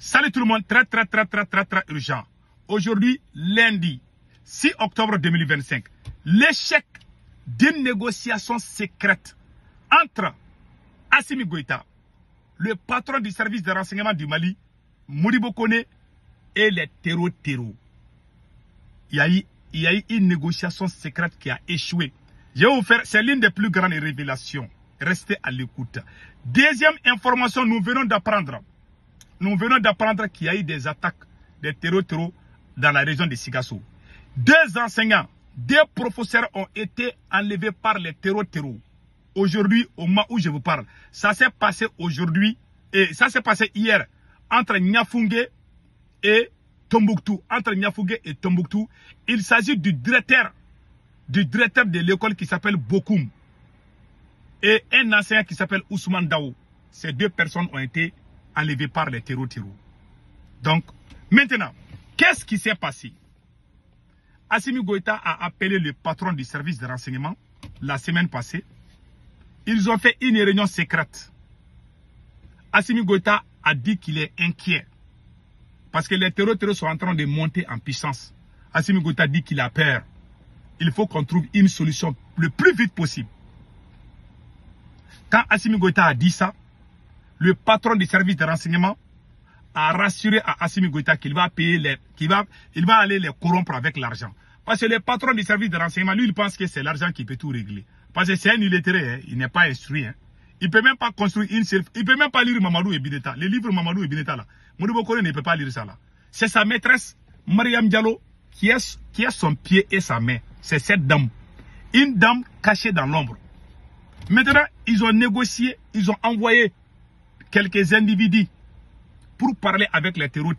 Salut tout le monde, très urgent. Aujourd'hui, lundi 6 octobre 2025, l'échec d'une négociation secrète entre Assimi Goïta, le patron du service de renseignement du Mali, Modibo Kone, et les terreaux. Il y a eu une négociation secrète qui a échoué. Je vais vous faire, c'est l'une des plus grandes révélations. Restez à l'écoute. Deuxième information, nous venons d'apprendre qu'il y a eu des attaques des terreaux dans la région de Sigasso. 2 enseignants, 2 professeurs ont été enlevés par les terreaux. Aujourd'hui, au moment où je vous parle, ça s'est passé aujourd'hui, et ça s'est passé hier, entre Niafungue et Tombouctou. Il s'agit du directeur de l'école qui s'appelle Bokoum et un enseignant qui s'appelle Ousmane Dao. Ces 2 personnes ont été enlevées par les terreaux. Donc, maintenant, qu'est-ce qui s'est passé? Assimi Goïta a appelé le patron du service de renseignement la semaine passée. Ils ont fait une réunion secrète. Assimi Goïta a dit qu'il est inquiet parce que les terreaux sont en train de monter en puissance. Assimi Goïta dit qu'il a peur. Il faut qu'on trouve une solution le plus vite possible. Quand Assimi Goïta a dit ça, le patron du service de renseignement a rassuré à Assimi Goïta qu'il va payer il va aller les corrompre avec l'argent. Parce que le patron du service de renseignement, lui, il pense que c'est l'argent qui peut tout régler. Parce que c'est un illettré, hein, il n'est pas instruit. Hein. Il ne peut même pas construire il ne peut même pas lire Mamadou et Bineta. Les livres Mamadou et Bineta là, Modibo Kone ne peut pas lire ça là. C'est sa maîtresse, Mariam Diallo, qui a son pied et sa main. C'est cette dame. Une dame cachée dans l'ombre. Maintenant, ils ont négocié, ils ont envoyé quelques individus pour parler avec les terreaux.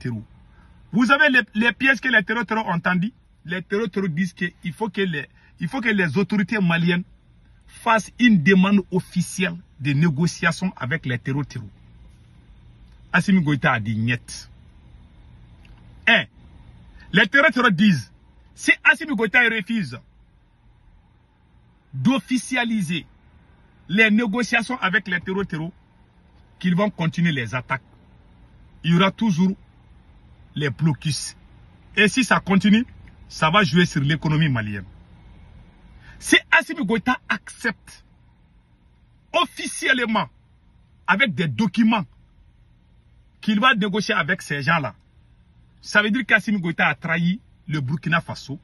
Vous avez les pièces que les terreaux ont entendues. Les terreaux disent qu'il faut que les autorités maliennes fassent une demande officielle de négociation avec les terreaux. Assimi Goïta a dit niet. 1. Les terreaux disent, si Assimi Goïta refuse d'officialiser les négociations avec les terreaux, qu'ils vont continuer les attaques. Il y aura toujours les blocus. Et si ça continue, ça va jouer sur l'économie malienne. Si Assimi Goïta accepte officiellement, avec des documents, qu'il va négocier avec ces gens-là, ça veut dire qu'Assimi Goïta a trahi le Burkina Faso.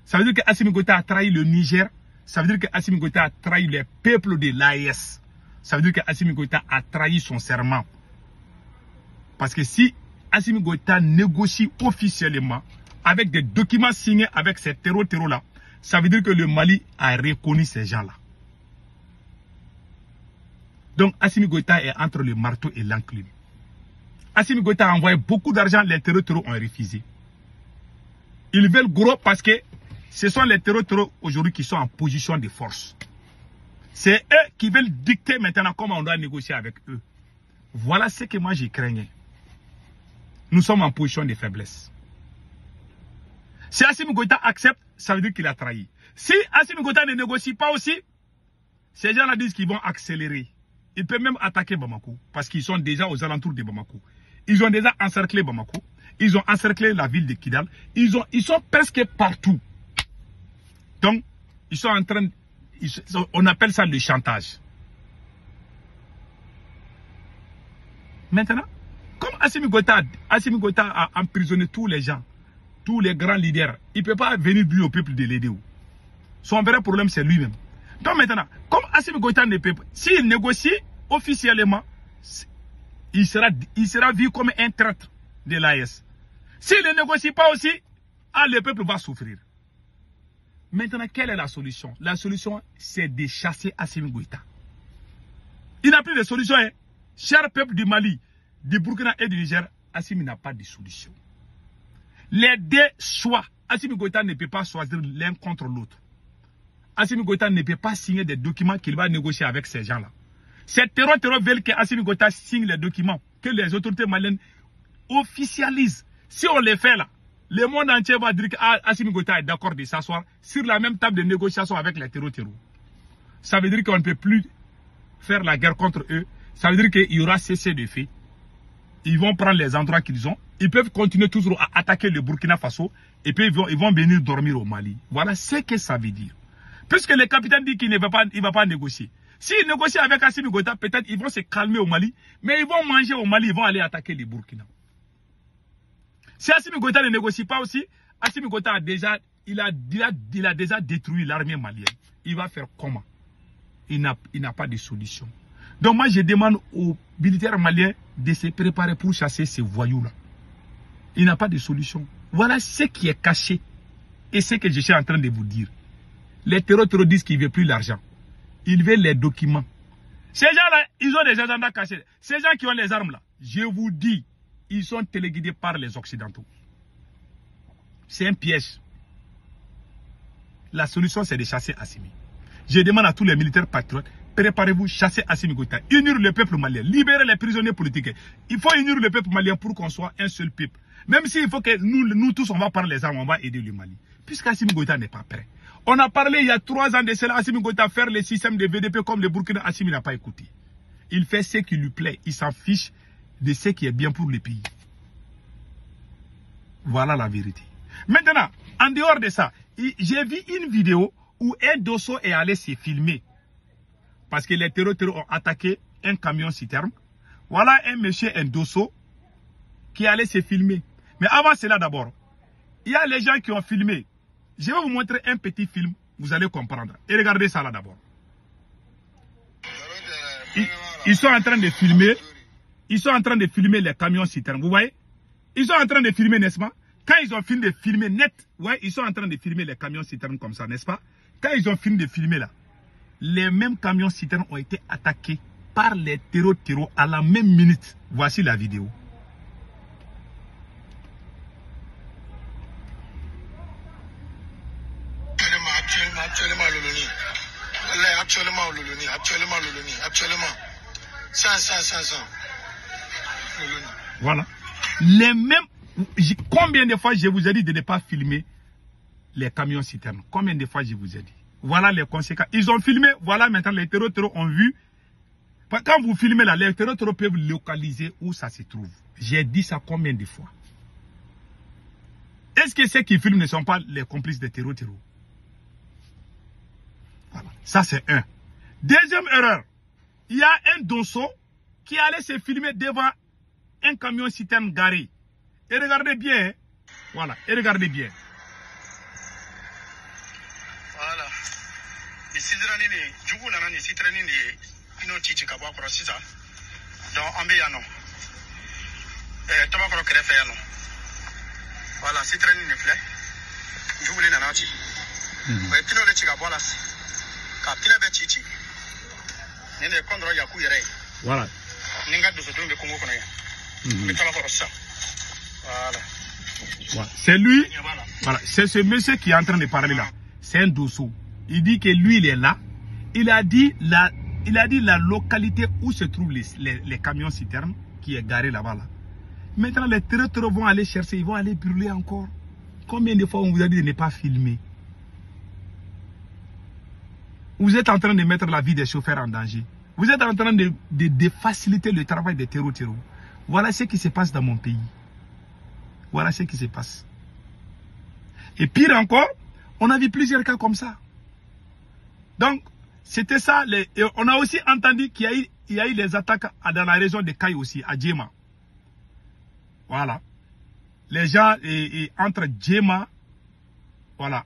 Ça veut dire qu'Assimi Goïta a trahi le Niger. Ça veut dire qu'Assimi Goïta a trahi les peuples de l'AES. Ça veut dire qu'Assimi Goïta a trahi son serment. Parce que si Assimi Goïta négocie officiellement avec des documents signés avec ces terreaux-là, ça veut dire que le Mali a reconnu ces gens-là. Donc Assimi Goïta est entre le marteau et l'enclume. Assimi Goïta a envoyé beaucoup d'argent, les terreaux ont refusé. Ils veulent gros parce que ce sont les terreaux aujourd'hui qui sont en position de force. C'est eux qui veulent dicter maintenant comment on doit négocier avec eux. Voilà ce que moi j'y craignais. Nous sommes en position de faiblesse. Si Assimi Goïta accepte, ça veut dire qu'il a trahi. Si Assimi Goïta ne négocie pas aussi, ces gens-là disent qu'ils vont accélérer. Ils peuvent même attaquer Bamako, parce qu'ils sont déjà aux alentours de Bamako. Ils ont déjà encerclé Bamako. Ils ont encerclé la ville de Kidal. Ils sont presque partout. Donc, ils sont en train... on appelle ça le chantage. Maintenant, comme Assimi Goïta a emprisonné tous les gens, tous les grands leaders, il ne peut pas venir lui au peuple de l'aider. Son vrai problème, c'est lui-même. Donc maintenant, comme Assimi Goïta ne peut pas, s'il négocie officiellement, il sera vu comme un traître de l'AES. S'il ne négocie pas aussi, le peuple va souffrir. Maintenant, quelle est la solution? La solution, c'est de chasser Assimi Goïta. Il n'a plus de solution. Hein. Cher peuple du Mali, du Burkina et du Niger, Assimi n'a pas de solution. Les 2 choix, Assimi Goïta ne peut pas choisir l'un contre l'autre. Assimi Goïta ne peut pas signer des documents qu'il va négocier avec ces gens-là. Ces terreaux veulent que Assimi Goïta signe les documents, que les autorités maliennes officialisent. Si on les fait là, le monde entier va dire qu'Assimi Goïta est d'accord de s'asseoir sur la même table de négociation avec les terreaux. Ça veut dire qu'on ne peut plus faire la guerre contre eux. Ça veut dire qu'il y aura cessé de fait. ils vont prendre les endroits qu'ils ont. Ils peuvent continuer toujours à attaquer le Burkina Faso. Et puis ils vont venir dormir au Mali. Voilà ce que ça veut dire. Puisque le capitaine dit qu'il ne va pas négocier. S'ils négocient avec Assimi Goïta, peut-être ils vont se calmer au Mali. Mais ils vont manger au Mali, ils vont aller attaquer les Burkina. Si Assimi Goïta ne négocie pas aussi, Assimi Goïta a déjà détruit l'armée malienne. Il va faire comment? Il n'a pas de solution. Donc moi je demande aux militaires maliens de se préparer pour chasser ces voyous-là. Il n'a pas de solution. Voilà ce qui est caché. Et ce que je suis en train de vous dire. Les terroristes disent qu'ils ne veulent plus l'argent. Ils veulent les documents. Ces gens-là, ils ont des agendas cachés. Ces gens qui ont les armes là, je vous dis, ils sont téléguidés par les Occidentaux. C'est un piège. La solution, c'est de chasser Assimi. Je demande à tous les militaires patriotes, préparez-vous, chassez Assimi Goïta. Unir le peuple malien, libérer les prisonniers politiques. Il faut unir le peuple malien pour qu'on soit un seul peuple. Même s'il faut que nous tous, on va prendre les armes, on va aider le Mali. Puisqu'Assimi Goïta n'est pas prêt. On a parlé il y a 3 ans de cela, Assimi Goïta faire le système de VDP comme le Burkina. Assimi n'a pas écouté. Il fait ce qui lui plaît. Il s'en fiche de ce qui est bien pour le pays. Voilà la vérité. Maintenant, en dehors de ça, j'ai vu une vidéo où un Dosso est allé se filmer. Parce que les terroristes ont attaqué un camion citerne. Voilà un monsieur, un Dosso, qui allait se filmer. Mais avant cela d'abord, il y a les gens qui ont filmé. Je vais vous montrer un petit film, vous allez comprendre. Et regardez ça là d'abord. Ils sont en train de filmer. Ils sont en train de filmer les camions citernes. Vous voyez? Ils sont en train de filmer, n'est-ce pas? Quand ils ont fini de filmer net, ouais, ils sont en train de filmer les camions citernes comme ça, n'est-ce pas? Quand ils ont fini de filmer là, les mêmes camions citernes ont été attaqués par les terroristes à la même minute. Voici la vidéo. Voilà. Les mêmes. Combien de fois je vous ai dit de ne pas filmer les camions citernes? Combien de fois je vous ai dit? Voilà les conséquences. Ils ont filmé. Voilà maintenant les terroristes ont vu. Quand vous filmez là, les terroristes peuvent localiser où ça se trouve. J'ai dit ça combien de fois? Est-ce que ceux qui filment ne sont pas les complices des terroristes? Voilà. Ça c'est un. Deuxième erreur. Il y a un Dosso qui allait se filmer devant un camion citerne garé. Et regardez bien. Hein. Voilà. Et regardez bien. Voilà. Voilà, c'est très niflé. Je voulais la nachi. Mais pino le chiga bolas. Kapina be chichi. Nene kondro ya kuyere. Voilà. Ninga do sodo be kongo konaya. Mais tala for ça. Voilà. Voilà. C'est lui. Voilà. C'est ce monsieur qui est en train de parler là. C'est un Dosso. Il dit que lui il est là. Il a dit la localité où se trouvent les camions citernes qui est garé là-bas là. Maintenant, les terroristes vont aller chercher, ils vont aller brûler encore. Combien de fois on vous a dit de ne pas filmer? Vous êtes en train de mettre la vie des chauffeurs en danger. Vous êtes en train de faciliter le travail des terroristes. Voilà ce qui se passe dans mon pays. Voilà ce qui se passe. Et pire encore, on a vu plusieurs cas comme ça. Donc, c'était ça. Et on a aussi entendu qu'il y a eu les attaques dans la région de Kaï aussi, à Djema. Voilà. Les gens entre Djema, voilà.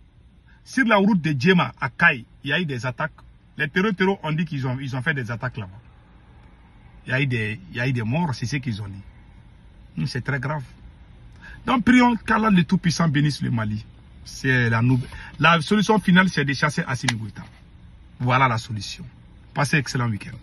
Sur la route de Djema à Kaï, il y a eu des attaques. Les terroristes ont dit qu'ils ont fait des attaques là-bas. Il y a eu des morts, c'est ce qu'ils ont dit. C'est très grave. Donc prions qu'Allah le Tout-Puissant bénisse le Mali. C'est la solution finale, c'est de chasser Assimi Goïta. Voilà la solution. Passez un excellent week-end.